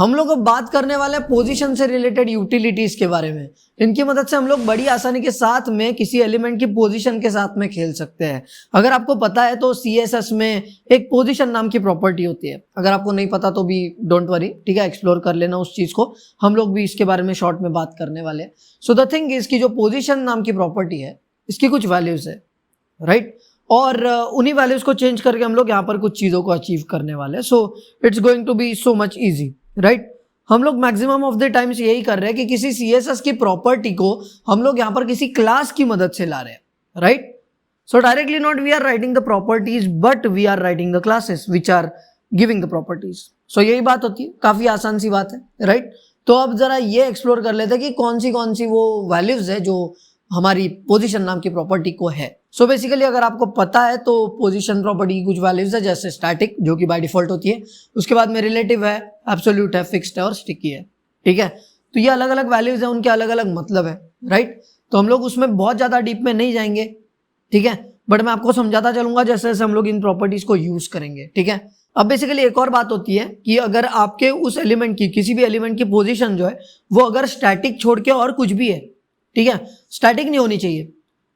हम लोग अब बात करने वाले हैं पोजीशन से रिलेटेड यूटिलिटीज के बारे में। इनकी मदद से हम लोग बड़ी आसानी के साथ में किसी एलिमेंट की पोजीशन के साथ में खेल सकते हैं। अगर आपको पता है तो CSS में एक पोजीशन नाम की प्रॉपर्टी होती है। अगर आपको नहीं पता तो भी डोंट वरी, ठीक है, एक्सप्लोर कर लेना उस चीज को। हम लोग भी इसके बारे में शॉर्ट में बात करने वाले हैं। सो द थिंग इज की जो पोजीशन नाम की प्रॉपर्टी है इसकी कुछ वैल्यूज है, राइट, और उन्हीं वैल्यूज को चेंज करके हम लोग यहाँ पर कुछ चीजों को अचीव करने वाले हैं। So it's going to be so much easy, right. हम लोग मैक्सिमम ऑफ द टाइम्स यही कर रहे हैं कि किसी CSS की प्रॉपर्टी को हम लोग यहाँ पर किसी क्लास की मदद से ला रहे हैं, right. So directly not we are writing the properties but we are writing the classes which are giving the properties. So यही बात होती है, काफी आसान सी बात है, राइट। तो अब जरा ये एक्सप्लोर कर लेते हैं कि कौन सी वो वैल्यूज है जो हमारी पोजीशन नाम की प्रॉपर्टी को है। सो बेसिकली अगर आपको पता है तो पोजीशन प्रॉपर्टी की कुछ वैल्यूज है, जैसे स्टैटिक जो कि बाय डिफॉल्ट होती है, उसके बाद में रिलेटिव है, एब्सोल्यूट है, फिक्स्ड है और स्टिकी है, ठीक है। तो ये अलग अलग वैल्यूज है, उनके अलग अलग मतलब है, राइट। तो हम लोग उसमें बहुत ज्यादा डीप में नहीं जाएंगे, ठीक है, बट मैं आपको समझाता चलूंगा जैसे जैसे हम लोग इन प्रॉपर्टीज को यूज करेंगे, ठीक है। अब बेसिकली एक और बात होती है कि अगर आपके उस एलिमेंट की किसी भी एलिमेंट की पोजीशन जो है वो अगर स्टैटिक छोड़ के और कुछ भी है, ठीक है, स्टैटिक नहीं होनी चाहिए,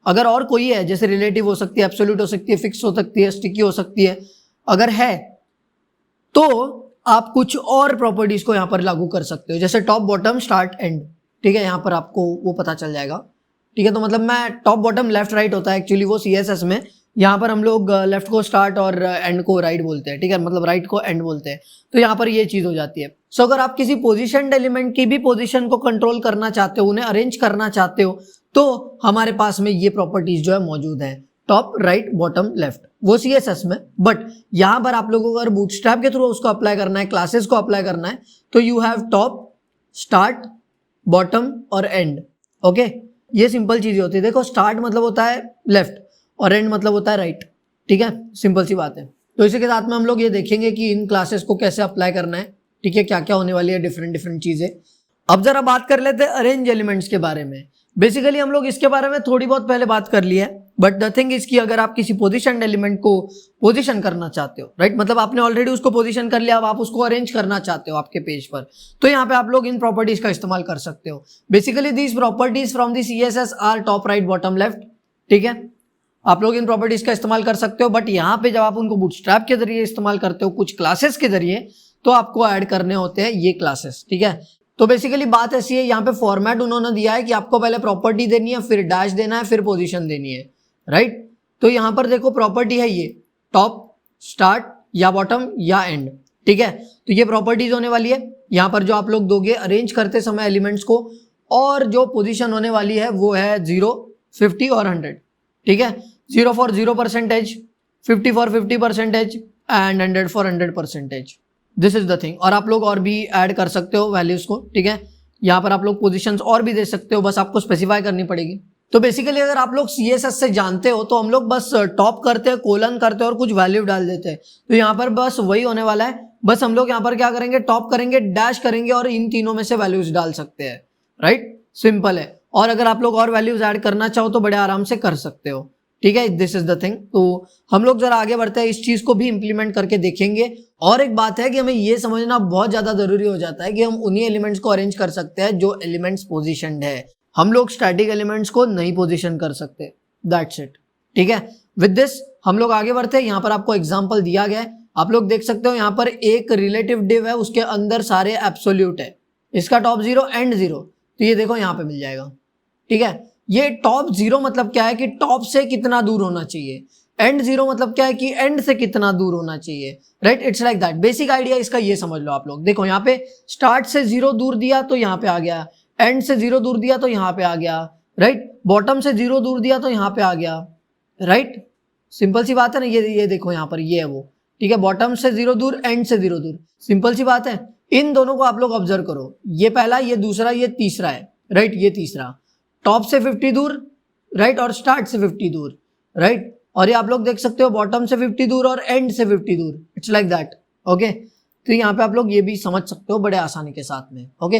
अगर और कोई है जैसे रिलेटिव हो सकती है, एब्सोल्यूट हो सकती है, फिक्स हो सकती है, स्टिकी हो सकती है, अगर है तो आप कुछ और प्रॉपर्टीज को यहां पर लागू कर सकते हो, जैसे टॉप बॉटम स्टार्ट एंड, ठीक है, यहां पर आपको वो पता चल जाएगा, ठीक है। तो मतलब मैं टॉप बॉटम लेफ्ट राइट होता है एक्चुअली वो CSS में, यहाँ पर हम लोग लेफ्ट को स्टार्ट और एंड को राइट बोलते हैं, ठीक है, मतलब राइट को एंड बोलते हैं। तो यहाँ पर ये चीज हो जाती है। सो अगर आप किसी पोजीशनड एलिमेंट की भी पोजीशन को कंट्रोल करना चाहते हो, उन्हें अरेंज करना चाहते हो, तो हमारे पास में ये प्रॉपर्टीज जो है मौजूद है, टॉप राइट बॉटम लेफ्ट, वो CSS में। बट यहाँ पर आप लोगों को अगर बूटस्ट्रैप के थ्रू उसको अप्लाई करना है, क्लासेस को अप्लाई करना है, तो you have top start bottom और एंड, ओके। ये सिंपल चीजें होती है। देखो स्टार्ट मतलब होता है लेफ्ट और एंड मतलब होता है राइट, ठीक है, सिंपल सी बात है। तो इसी के साथ में हम लोग ये देखेंगे कि इन क्लासेस को कैसे अप्लाई करना है, ठीक है, क्या क्या होने वाली है डिफरेंट चीजें। अब जरा बात कर लेते हैं अरेंज एलिमेंट्स के बारे में। बेसिकली हम लोग इसके बारे में थोड़ी बहुत पहले बात कर ली है, बट द थिंग इज कि अगर आप किसी पोजीशन एलिमेंट को पोजीशन करना चाहते हो, राइट, मतलब आपने ऑलरेडी उसको पोजीशन कर लिया, अब आप उसको अरेंज करना चाहते हो आपके पेज पर, तो यहाँ पे आप लोग इन प्रॉपर्टीज का इस्तेमाल कर सकते हो। Basically these properties from the CSS are top right bottom left, ठीक है, आप लोग इन प्रॉपर्टीज का इस्तेमाल कर सकते हो। बट यहाँ पे जब आप उनको बूटस्ट्रैप के जरिए इस्तेमाल करते हो कुछ क्लासेस के जरिए, तो आपको ऐड करने होते हैं ये क्लासेस, ठीक है। तो बेसिकली बात ऐसी है, यहाँ पे फॉर्मेट उन्होंने दिया है कि आपको पहले प्रॉपर्टी देनी है, फिर डैश देना है, फिर पोजीशन देनी है, राइट। तो यहाँ पर देखो प्रॉपर्टी है ये टॉप स्टार्ट या बॉटम या एंड, ठीक है। तो ये प्रॉपर्टीज होने वाली है यहाँ पर जो आप लोग दोगे अरेंज करते समय एलिमेंट्स को, और जो पोजीशन होने वाली है वो है 0, 50 और 100, ठीक है। 0 for 0%, 50 for 50% and 100 for 100%। This is the thing. और आप लोग और भी ऐड कर सकते हो वैल्यूज को, ठीक है, यहाँ पर आप लोग पोजीशंस और भी दे सकते हो, बस आपको स्पेसिफाई करनी पड़ेगी। तो बेसिकली अगर आप लोग CSS से जानते हो तो हम लोग बस टॉप करते हैं, कोलन करते हैं और कुछ वैल्यू डाल देते हैं। तो यहाँ पर बस वही होने वाला है, बस हम लोग यहाँ पर क्या करेंगे, टॉप करेंगे, डैश करेंगे और इन तीनों में से वैल्यूज डाल सकते हैं, राइट, सिंपल है। और अगर आप लोग और वैल्यूज ऐड करना चाहो तो बड़े आराम से कर सकते हो, ठीक है, दिस इज द थिंग। तो हम लोग जरा आगे बढ़ते हैं, इस चीज को भी इंप्लीमेंट करके देखेंगे। और एक बात है कि हमें ये समझना बहुत ज्यादा जरूरी हो जाता है कि हम उन्हीं एलिमेंट्स को अरेंज कर सकते हैं जो एलिमेंट्स पोजीशनड है, हम लोग स्टैटिक एलिमेंट्स को नहीं पोजीशन कर सकते, दैट्स इट, ठीक है। विद दिस हम लोग आगे बढ़ते हैं। यहाँ पर आपको एग्जांपल दिया गया है, आप लोग देख सकते हो यहाँ पर एक रिलेटिव डिव है, उसके अंदर सारे एब्सोल्यूट है, इसका टॉप 0 एंड 0, तो ये देखो यहाँ पे मिल जाएगा, ठीक है। ये टॉप 0 मतलब क्या है कि टॉप से कितना दूर होना चाहिए, एंड 0 मतलब क्या है कि एंड से कितना दूर होना चाहिए, right, it's like that. Basic idea इसका ये समझ लो आप लोग। देखो यहाँ पे स्टार्ट से 0 दूर दिया तो यहाँ पे आ गया, एंड से 0 दूर दिया तो यहाँ पे आ गया, राइट, बॉटम से 0 दूर दिया तो यहाँ पे आ गया, राइट, सिंपल सी बात है ना। ये देखो यहाँ पर ये है वो, ठीक है, बॉटम से 0 दूर, एंड से 0 दूर, सिंपल सी बात है। इन दोनों को आप लोग ऑब्जर्व करो, ये पहला, ये दूसरा, ये तीसरा है, राइट, ये तीसरा, टॉप से 50 दूर, राइट, और स्टार्ट से 50 दूर, राइट, और ये आप लोग देख सकते हो बॉटम से 50 दूर और एंड से 50 दूर, इट्स लाइक दैट, ओके। तो यहाँ पे आप लोग ये भी समझ सकते हो बड़े आसानी के साथ में, okay.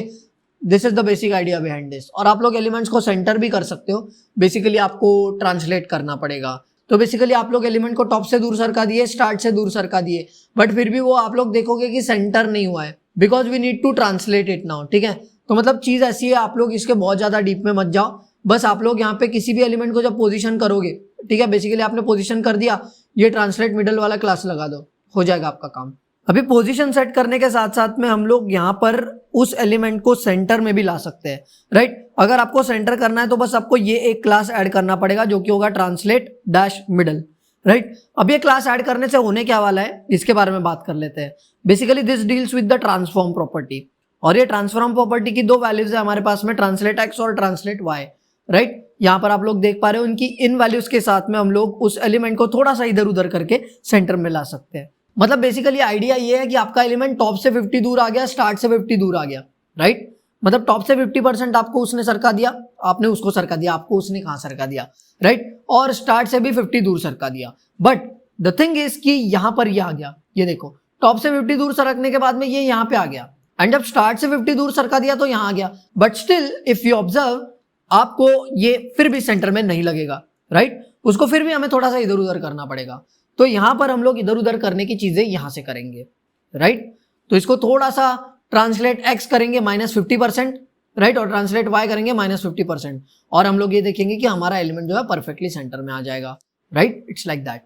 This is the basic idea behind this. और आप लोग एलिमेंट्स को सेंटर भी कर सकते हो, बेसिकली आपको ट्रांसलेट करना पड़ेगा। तो बेसिकली आप लोग एलिमेंट को टॉप से दूर सरका दिए, स्टार्ट से दूर सरका दिए, बट फिर भी वो आप लोग देखोगे कि सेंटर नहीं हुआ है, because we need to translate it now, ठीक है। तो मतलब चीज ऐसी है, आप लोग इसके बहुत ज्यादा डीप में मत जाओ, बस आप लोग यहाँ पे किसी भी एलिमेंट को जब पोजीशन करोगे, ठीक है, बेसिकली आपने पोजीशन कर दिया, ये ट्रांसलेट मिडल वाला क्लास लगा दो, हो जाएगा आपका काम। अभी पोजीशन सेट करने के साथ साथ में हम लोग यहाँ पर उस एलिमेंट को सेंटर में भी ला सकते हैं, राइट। अगर आपको सेंटर करना है तो बस आपको ये एक क्लास ऐड करना पड़ेगा जो कि होगा ट्रांसलेट डैश मिडल, राइट। अब ये क्लास ऐड करने से होने क्या वाला है इसके बारे में बात कर लेते हैं। Basically this deals with the transform property, और ये ट्रांसफॉर्म प्रॉपर्टी की दो वैल्यूज है हमारे पास में, ट्रांसलेट एक्स और ट्रांसलेट वाई, राइट। यहाँ पर आप लोग देख पा रहे हो इनकी इन वैल्यूज के साथ में हम लोग उस एलिमेंट को थोड़ा सा इधर उधर करके सेंटर में ला सकते हैं। मतलब बेसिकली आइडिया ये है कि आपका एलिमेंट टॉप से 50 दूर आ गया, स्टार्ट से 50 दूर आ गया, राइट। मतलब टॉप से 50% आपको उसने सरका दिया, आपने उसको सरका दिया, आपको उसने कहां सरका दिया, राइट। और स्टार्ट से भी 50 दूर सरका दिया। बट द थिंग इज कि यहां पर ये आ गया, ये देखो टॉप से 50 दूर सरकने के बाद में ये यहां पे आ गया, एंड जब स्टार्ट से 50 दूर सरका दिया तो यहां आ गया। But still if you observe, आपको ये फिर भी सेंटर में नहीं लगेगा, राइट। उसको फिर भी हमें थोड़ा सा इधर उधर करना पड़ेगा। तो यहां पर हम लोग इधर उधर करने की चीजें यहां से करेंगे, राइट। तो इसको थोड़ा सा ट्रांसलेट एक्स करेंगे -50%, राइट, और ट्रांसलेट वाई करेंगे -50%, और हम लोग ये देखेंगे कि हमारा एलिमेंट जो है परफेक्टली सेंटर में आ जाएगा, राइट। It's like that.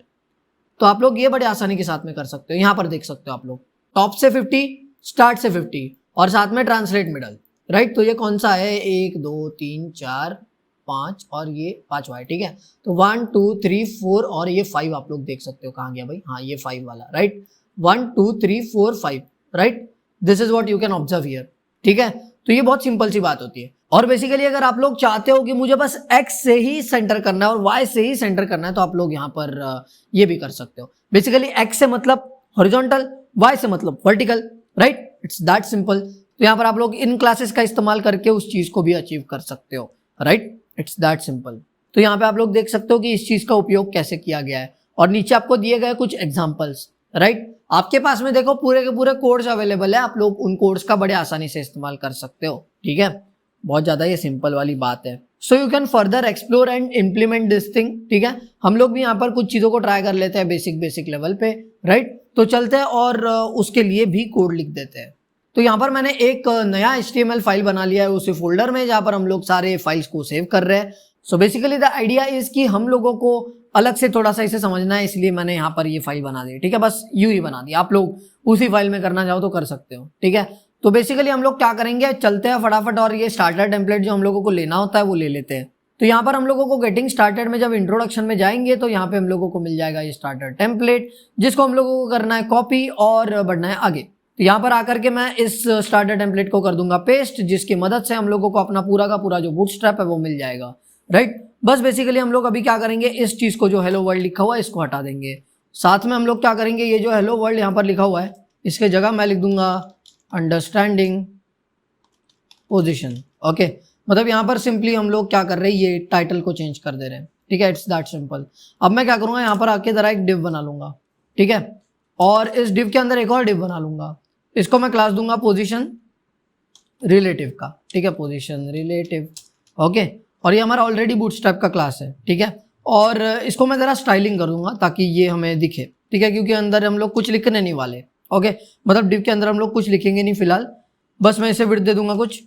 तो आप लोग ये बड़े आसानी के साथ में कर सकते हो। यहां पर देख सकते हो आप लोग टॉप से 50, स्टार्ट से 50 और साथ में ट्रांसलेट मिडल, राइट। तो ये कौन सा है, 1 2 3 4 5 और ये 5 वाई, ठीक है। तो 1 2 3 4 और ये 5 आप लोग देख सकते हो कहाँ गया भाई, हाँ ये 5 वाला, right. 1 2 3 4 5, right. This is what you can observe here, ठीक है। तो ये बहुत सिंपल सी बात होती है। और बेसिकली अगर आप लोग चाहते हो कि मुझे बस x से ही सेंटर करना है और y से ही सेंटर करना है, तो आप लोग यहाँ पर ये भी कर सकते हो। बेसिकली x से मतलब हॉरिजॉन्टल, y से मतलब vertical, right. It's that simple. तो यहाँ पर आप लोग इन क्लासेस का इस्तेमाल करके उस चीज को भी अचीव कर सकते हो, राइट। It's that simple. तो यहाँ पे आप लोग देख सकते हो कि इस चीज का उपयोग कैसे किया गया है, और नीचे आपको दिए गए कुछ एग्जांपल्स, राइट। आपके पास में देखो पूरे के पूरे कोड्स अवेलेबल है, आप लोग उन कोड्स का बड़े आसानी से इस्तेमाल कर सकते हो, ठीक है। बहुत ज्यादा ये सिंपल वाली बात है। So you can further explore and implement this thing, ठीक है। हम लोग भी यहाँ पर कुछ चीजों को ट्राई कर लेते हैं बेसिक लेवल पे, राइट। तो चलते हैं और उसके लिए भी कोड लिख देते हैं। तो यहाँ पर मैंने एक नया HTML फाइल बना लिया है उसी फोल्डर में जहाँ पर हम लोग सारे फाइल्स को सेव कर रहे हैं। So basically the idea is कि हम लोगों को अलग से थोड़ा सा इसे समझना है, इसलिए मैंने यहाँ पर ये फाइल बना दी, ठीक है। बस यूं ही बना दी, आप लोग उसी फाइल में करना चाहो तो कर सकते हो, ठीक है। तो बेसिकली हम लोग क्या करेंगे, चलते हैं फटाफट और ये स्टार्टर टेम्पलेट जो हम लोगों को लेना होता है वो ले लेते हैं। तो यहाँ पर हम लोगों को गेटिंग स्टार्टेड में जब इंट्रोडक्शन में जाएंगे तो यहाँ पे हम लोगों को मिल जाएगा ये स्टार्टर टेम्पलेट, जिसको हम लोगों को करना है कॉपी और बढ़ना है आगे। तो यहाँ पर आकर के मैं इस स्टार्टर टेम्पलेट को कर दूंगा पेस्ट, जिसकी मदद से हम लोगों को अपना पूरा का पूरा जो बूटस्ट्रैप है वो मिल जाएगा, राइट। बस बेसिकली हम लोग अभी क्या करेंगे, इस चीज को जो हेलो वर्ल्ड लिखा हुआ है इसको हटा देंगे। साथ में हम लोग क्या करेंगे, ये जो हेलो वर्ल्ड यहाँ पर लिखा हुआ है इसके जगह मैं लिख दूंगा अंडरस्टैंडिंग पोजिशन, ओके। मतलब यहाँ पर सिंपली हम लोग क्या कर रहे हैं, ये टाइटल को चेंज कर दे रहे हैं, ठीक है। It's that simple. अब मैं क्या करूंगा, यहाँ पर आके जरा एक डिव बना लूंगा, ठीक है, और इस डिव के अंदर एक और डिव बना लूंगा। इसको मैं क्लास दूंगा पोजीशन रिलेटिव का, ठीक है, पोजीशन रिलेटिव, ओके। और ये हमारा ऑलरेडी बूटस्ट्रैप का क्लास है, ठीक है। और इसको मैं जरा स्टाइलिंग कर दूंगा ताकि ये हमें दिखे, ठीक है, क्योंकि अंदर हम लोग कुछ लिखने नहीं वाले, ओके। मतलब डिव के अंदर हम लोग कुछ लिखेंगे नहीं फिलहाल। बस मैं इसे विड्थ दे दूंगा कुछ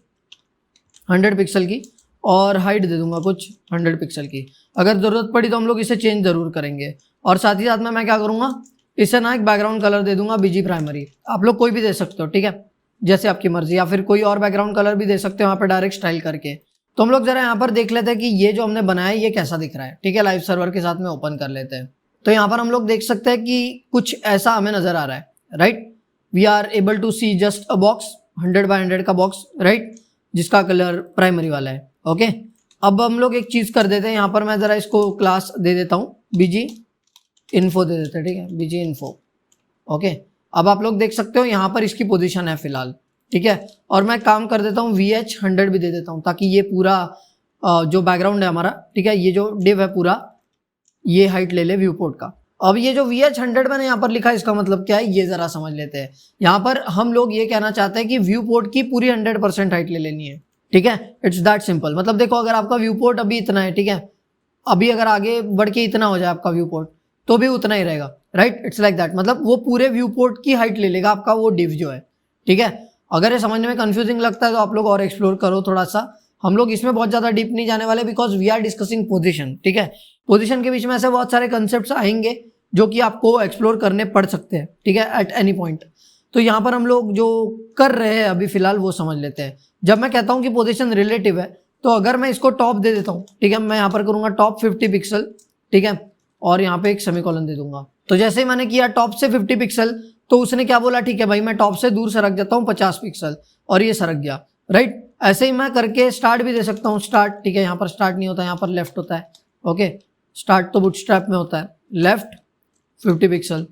100 पिक्सल की, और हाइट दे दूंगा कुछ 100 पिक्सल की। अगर जरूरत पड़ी तो हम लोग इसे चेंज जरूर करेंगे। और साथ ही साथ में मैं क्या करूंगा, इसे ना एक बैकग्राउंड कलर दे दूंगा बीजी प्राइमरी। आप लोग कोई भी दे सकते हो, ठीक है, जैसे आपकी मर्जी, या फिर कोई और बैकग्राउंड कलर भी दे सकते हो वहाँ पर डायरेक्ट स्टाइल करके। तो हम लोग जरा यहाँ पर देख लेते हैं कि ये जो हमने बनाया है ये कैसा दिख रहा है, ठीक है। लाइव सर्वर के साथ में ओपन कर लेते हैं। तो यहाँ पर हम लोग देख सकते हैं कि कुछ ऐसा हमें नजर आ रहा है, right. We are able to see just a box, 100 by 100 का बॉक्स, राइट, जिसका कलर प्राइमरी वाला है, ओके। अब हम लोग एक चीज कर देते हैं, यहाँ पर मैं जरा इसको क्लास दे देता हूँ बीजी इन्फो दे देते हैं, ठीक है, बीजी इन्फो, ओके। अब आप लोग देख सकते हो यहाँ पर इसकी पोजीशन है फिलहाल, ठीक है। और मैं काम कर देता हूँ VH 100 भी दे देता हूँ ताकि ये पूरा जो बैकग्राउंड है हमारा, ठीक है, ये जो डिव है पूरा ये हाइट ले ले व्यू पोर्ट का। अब ये जो VH 100 मैंने यहाँ पर लिखा इसका मतलब क्या है ये जरा समझ लेते हैं। यहाँ पर हम लोग ये कहना चाहते हैं कि व्यू पोर्ट की पूरी 100% हाइट ले लेनी है, ठीक है। It's that simple. मतलब देखो अगर आपका व्यू पोर्ट अभी इतना है, ठीक है, अभी अगर आगे बढ़ के इतना हो जाए आपका व्यू पोर्ट तो भी उतना ही रहेगा, राइट। It's like that. मतलब वो पूरे व्यू पोर्ट की हाइट ले लेगा आपका वो डिव जो है, ठीक है। अगर ये समझने में कंफ्यूजिंग लगता है तो आप लोग और एक्सप्लोर करो थोड़ा सा, हम लोग इसमें बहुत ज़्यादा डीप नहीं जाने वाले because we are discussing position, ठीक है। पोजीशन के बीच में ऐसे बहुत सारे कंसेप्ट्स आएंगे जो कि आपको एक्सप्लोर करने पड़ सकते हैं, ठीक है, एट एनी पॉइंट। तो यहाँ पर हम लोग जो कर रहे हैं अभी फिलहाल वो समझ लेते हैं। जब मैं कहता हूँ कि पोजीशन रिलेटिव है तो अगर मैं इसको टॉप दे देता हूँ, ठीक है, मैं यहाँ पर करूँगा टॉप 50 पिक्सल, ठीक है, और यहाँ पे एक सेमीकोलन दे दूंगा। तो जैसे ही मैंने किया टॉप से 50 पिक्सल तो उसने क्या बोला, ठीक है भाई मैं टॉप से दूर सरक जाता हूँ 50 पिक्सल, और ये सरक गया, राइट। ऐसे ही मैं करके स्टार्ट भी दे सकता हूँ, स्टार्ट, ठीक है, यहाँ पर स्टार्ट नहीं होता, यहाँ पर लेफ्ट होता है, ओके। स्टार्ट तो बूटस्ट्रैप में होता है, लेफ्ट 50 पिक्सल,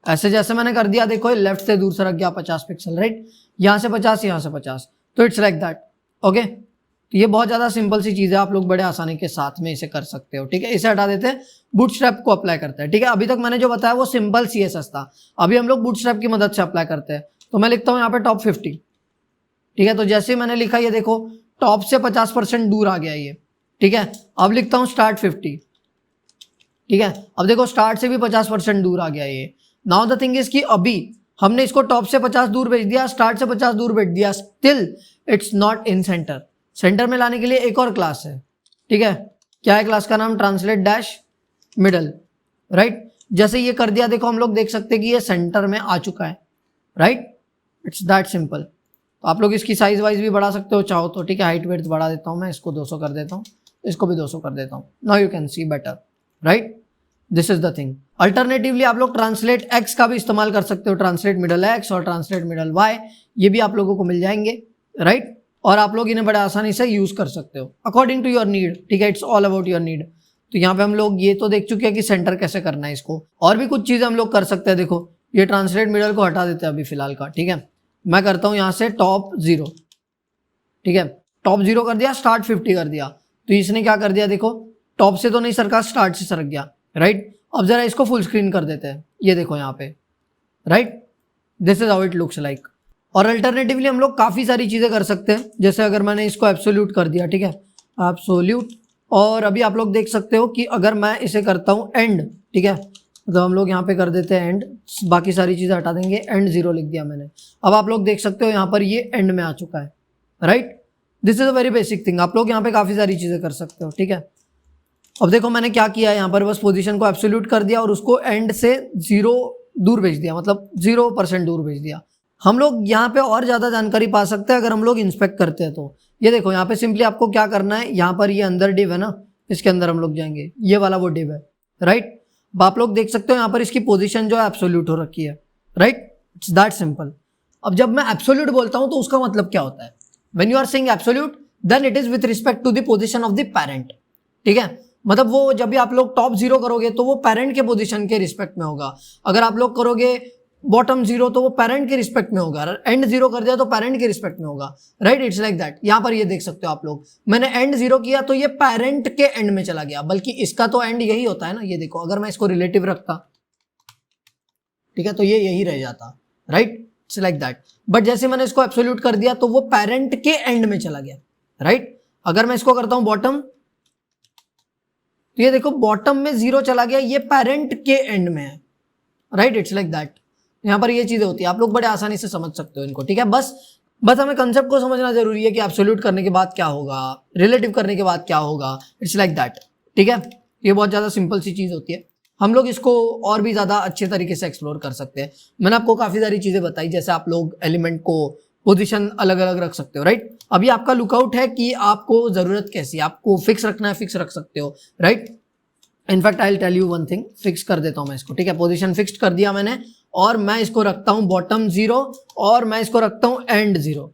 ऐसे जैसे मैंने कर दिया, देखो लेफ्ट से दूर सरक गया 50 पिक्सल, राइट। यहाँ से 50, यहाँ से 50, तो इट्स लाइक दैट, ओके। तो ये बहुत ज़्यादा सिंपल सी चीज़ है, आप लोग बड़े आसानी के साथ में इसे कर सकते हो, ठीक है। इसे हटा देते हैं, बूटस्ट्रैप को अप्लाई करते हैं, ठीक है। अभी तक मैंने जो बताया वो सिंपल CSS था, अभी हम लोग बूटस्ट्रैप की मदद से अप्लाई करते हैं। तो मैं लिखता हूँ यहाँ पे टॉप 50, ठीक है। तो जैसे मैंने लिखा ये देखो टॉप से 50% दूर आ गया ये, ठीक है। अब लिखता हूँ स्टार्ट 50, ठीक है। अब देखो स्टार्ट से भी 50% दूर आ गया ये। नाउ द थिंग इज कि अभी हमने इसको टॉप से 50 दूर भेज दिया, स्टार्ट से 50 दूर भेज दिया, still it's not in centre. Centre में लाने के लिए एक और क्लास है, ठीक है। क्या है क्लास का नाम? Translate dash middle, right. जैसे ये कर दिया, देखो हम लोग देख सकते हैं कि ये सेंटर में आ चुका है, राइट। It's that simple. तो आप लोग इसकी साइज वाइज भी बढ़ा सकते हो चाहो तो, ठीक है। हाइट वेट बढ़ा देता हूँ मैं, इसको 200 कर देता हूँ, इसको भी 200 कर देता हूँ। Now you can see better, right. This is the thing. Alternatively आप लोग ट्रांसलेट एक्स का भी इस्तेमाल कर सकते हो, ट्रांसलेट मिडल एक्स और ट्रांसलेट मिडल वाई, ये भी आप लोगों को मिल जाएंगे, राइट। और आप लोग इन्हें बड़े आसानी से यूज कर सकते हो अकॉर्डिंग टू योर नीड, ठीक है। It's all about your need. तो यहाँ पे हम लोग ये तो देख चुके हैं कि सेंटर कैसे करना है इसको, और भी कुछ चीजें हम लोग कर सकते हैं। देखो ये ट्रांसलेट मिडल को हटा देते हैं अभी फिलहाल का, ठीक है। मैं करता हूँ यहाँ से टॉप 0, ठीक है। टॉप 0 कर दिया, स्टार्ट 50 कर दिया। तो इसने क्या कर दिया, देखो टॉप से तो नहीं सरका, स्टार्ट से सरक गया, राइट। अब जरा इसको फुल स्क्रीन कर देते हैं, ये देखो यहाँ पे, right. This is how it looks like. और अल्टरनेटिवली हम लोग काफ़ी सारी चीज़ें कर सकते हैं, जैसे अगर मैंने इसको एब्सोल्यूट कर दिया, ठीक है, एब्सोल्यूट। और अभी आप लोग देख सकते हो कि अगर मैं इसे करता हूँ एंड, ठीक है, तो हम लोग यहाँ पे कर देते हैं एंड, बाकी सारी चीज़ें हटा देंगे, एंड 0 लिख दिया मैंने। अब आप लोग देख सकते हो यहाँ पर ये एंड में आ चुका है, right. This is a very basic thing. आप लोग यहाँ पे काफ़ी सारी चीज़ें कर सकते हो, ठीक है। अब देखो मैंने क्या किया, यहाँ पर बस पोजीशन को एब्सोल्यूट कर दिया और उसको एंड से 0 दूर भेज दिया, मतलब 0% दूर भेज दिया। हम लोग यहाँ पे और ज़्यादा जानकारी पा सकते हैं अगर हम लोग इंस्पेक्ट करते हैं। तो ये देखो यहाँ पे सिंपली आपको क्या करना है, यहाँ पर ये अंदर डिव है ना, इसके अंदर हम लोग जाएंगे, ये वाला वो डिव है, राइट। अब आप लोग देख सकते हो यहाँ पर इसकी पोजीशन जो है एब्सोल्यूट हो रखी है, राइट। It's that simple. अब जब मैं एब्सोल्यूट बोलता हूँ तो उसका मतलब क्या होता है? When you are saying absolute then it is with respect to the position of the parent, ठीक है। मतलब वो जब भी आप लोग टॉप 0 करोगे तो वो पेरेंट के पोजीशन के रिस्पेक्ट में होगा। अगर आप लोग करोगे बॉटम 0 तो वो पेरेंट के रिस्पेक्ट में होगा, एंड 0 कर दिया तो पेरेंट के रिस्पेक्ट में होगा, राइट। It's like that. यहाँ पर ये देख सकते हो आप लोग, मैंने एंड 0 किया तो ये पेरेंट के एंड में चला गया, बल्कि इसका तो एंड यही होता है ना। ये देखो अगर मैं इसको रिलेटिव रखता, ठीक है, तो ये यही रह जाता, right. It's like that. But जैसे मैंने इसको एब्सोल्यूट कर दिया तो वो पेरेंट के एंड में चला गया, राइट। अगर मैं इसको करता हूं बॉटम, तो ये देखो बॉटम में 0 चला गया, ये पेरेंट के एंड में है, राइट। It's like that. यहाँ पर ये चीजें होती है, आप लोग बड़े आसानी से समझ सकते हो इनको, ठीक है। बस हमें कंसेप्ट को समझना जरूरी है कि एब्सोल्यूट करने के बाद क्या होगा, रिलेटिव करने के बाद क्या होगा। इट्स लाइक दैट, ठीक है। ये बहुत ज्यादा सिंपल सी चीज होती है, हम लोग इसको और भी ज्यादा अच्छे तरीके से एक्सप्लोर कर सकते हैं। मैंने आपको काफी सारी चीजें बताई, जैसे आप लोग एलिमेंट को पोजीशन अलग अलग रख सकते हो, राइट। अभी आपका लुकआउट है कि आपको जरूरत कैसी, आपको फिक्स रखना है, फिक्स रख सकते हो, right. In fact I will tell you one thing, fix कर देता हूं मैं इसको, ठीक है। पोजीशन फिक्स कर दिया मैंने, और मैं इसको रखता हूं बॉटम 0 और मैं इसको रखता हूं एंड 0,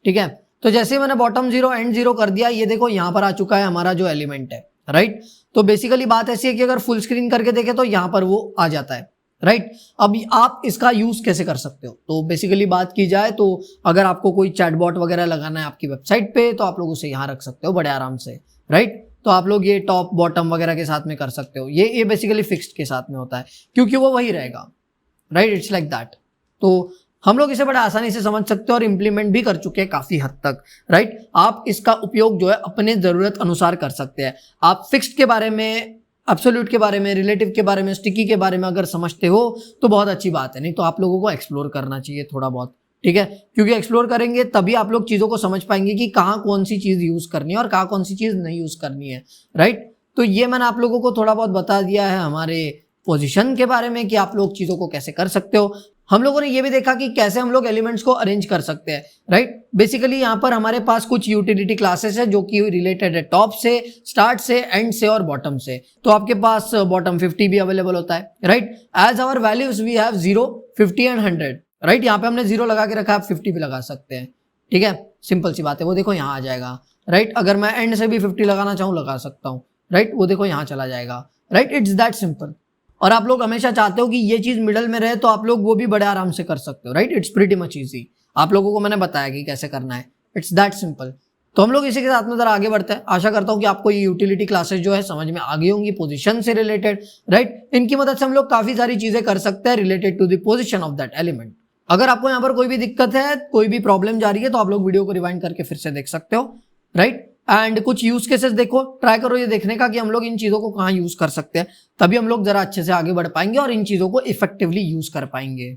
ठीक है। तो जैसे मैंने बॉटम 0 एंड 0 कर दिया, ये देखो यहां पर आ चुका है हमारा जो एलिमेंट है, राइट। तो बेसिकली बात ऐसी है कि अगर फुल स्क्रीन करके देखें तो यहां पर वो आ जाता है, राइट। अब आप इसका यूज कैसे कर सकते हो? तो बेसिकली बात की जाए तो अगर आपको कोई चैटबॉट वगैरह लगाना है आपकी वेबसाइट पे तो आप लोग उसे यहाँ रख सकते हो बड़े आराम से, राइट। तो आप लोग ये टॉप बॉटम वगैरह के साथ में कर सकते हो, ये बेसिकली फिक्स्ड के साथ में होता है क्योंकि वो वही रहेगा, राइट। It's like that. तो हम लोग इसे बड़ा आसानी से समझ सकते हैं और इंप्लीमेंट भी कर चुके हैं काफी हद तक, राइट। आप इसका उपयोग जो है अपने जरूरत अनुसार कर सकते हैं। आप फिक्स्ड के बारे में, एब्सोल्यूट के बारे में, रिलेटिव के बारे में, स्टिकी के बारे में अगर समझते हो तो बहुत अच्छी बात है, नहीं तो आप लोगों को एक्सप्लोर करना चाहिए थोड़ा बहुत, ठीक है, क्योंकि एक्सप्लोर करेंगे तभी आप लोग चीजों को समझ पाएंगे कि कहाँ कौन सी चीज यूज करनी है और कहाँ कौन सी चीज नहीं यूज करनी है, राइट। तो ये मैंने आप लोगों को थोड़ा बहुत बता दिया है हमारे पोजीशन के बारे में कि आप लोग चीजों को कैसे कर सकते हो। हम लोगों ने ये भी देखा कि कैसे हम लोग एलिमेंट्स को अरेंज कर सकते हैं, राइट। बेसिकली यहाँ पर हमारे पास कुछ यूटिलिटी क्लासेस है जो कि रिलेटेड है टॉप से, स्टार्ट से, एंड से और बॉटम से। तो आपके पास बॉटम 50 भी अवेलेबल होता है, right. As our values we have 0, 50 and 100, right. यहाँ पे हमने 0 लगा के रखा है, आप 50 भी लगा सकते हैं, ठीक है, सिंपल सी बात है। वो देखो यहाँ आ जाएगा, राइट। अगर मैं एंड से भी 50 लगाना चाहूँ लगा सकता हूँ, राइट। वो देखो यहाँ चला जाएगा, राइट। It's that simple. और आप लोग हमेशा चाहते हो कि ये चीज मिडल में रहे, तो आप लोग वो भी बड़े आराम से कर सकते हो, right. It's pretty much easy. आप लोगों को मैंने बताया कि कैसे करना है, इट्स दैट सिंपल। तो हम लोग इसी के साथ में जरा आगे बढ़ते हैं। आशा करता हूँ कि आपको ये यूटिलिटी क्लासेस जो है समझ में आ गई होंगी पोजीशन से रिलेटेड, राइट। इनकी मदद से हम लोग काफी सारी चीजें कर सकते हैं related to the position of that element. अगर आपको यहाँ पर कोई भी दिक्कत है, कोई भी प्रॉब्लम जा रही है, तो आप लोग वीडियो को रिवाइंड करके फिर से देख सकते हो, राइट। एंड कुछ यूज केसेस देखो, ट्राई करो ये देखने का कि हम लोग इन चीजों को कहाँ यूज कर सकते हैं, तभी हम लोग जरा अच्छे से आगे बढ़ पाएंगे और इन चीजों को इफेक्टिवली यूज कर पाएंगे।